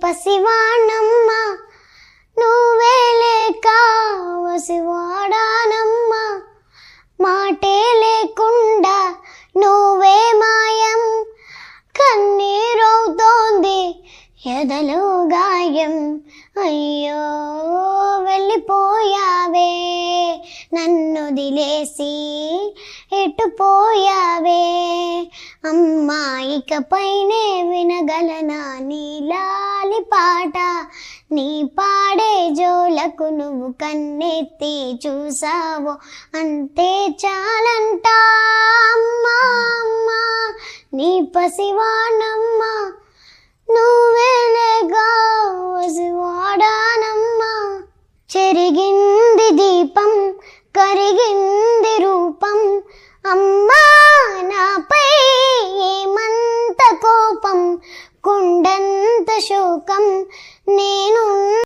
పసివాణమ్మ నువ్వే లేక వసివాడానమ్మ, మాటే లేకుండా నువ్వే మాయం, కన్నీరవుతోంది ఎదలో గాయం. అయ్యో వెళ్ళిపోయావే, నన్నొదిలేసి ఎటుపోయావే, అమ్మా ఇకపైనే వినగలనా నీ లాలి పాట, నీ పాడే జోలకు నువ్వు కన్నెత్తి చూసావో అంతే చాలంట. అమ్మా అమ్మా నీ పసివాణమ్మ నువ్వే లేక వసివాడానమ్మ, చెరిగింది దీపం కరిగింది రూపం, అమ్మా నాపై ఏమంత కోపం, కొండంత శోకం నేను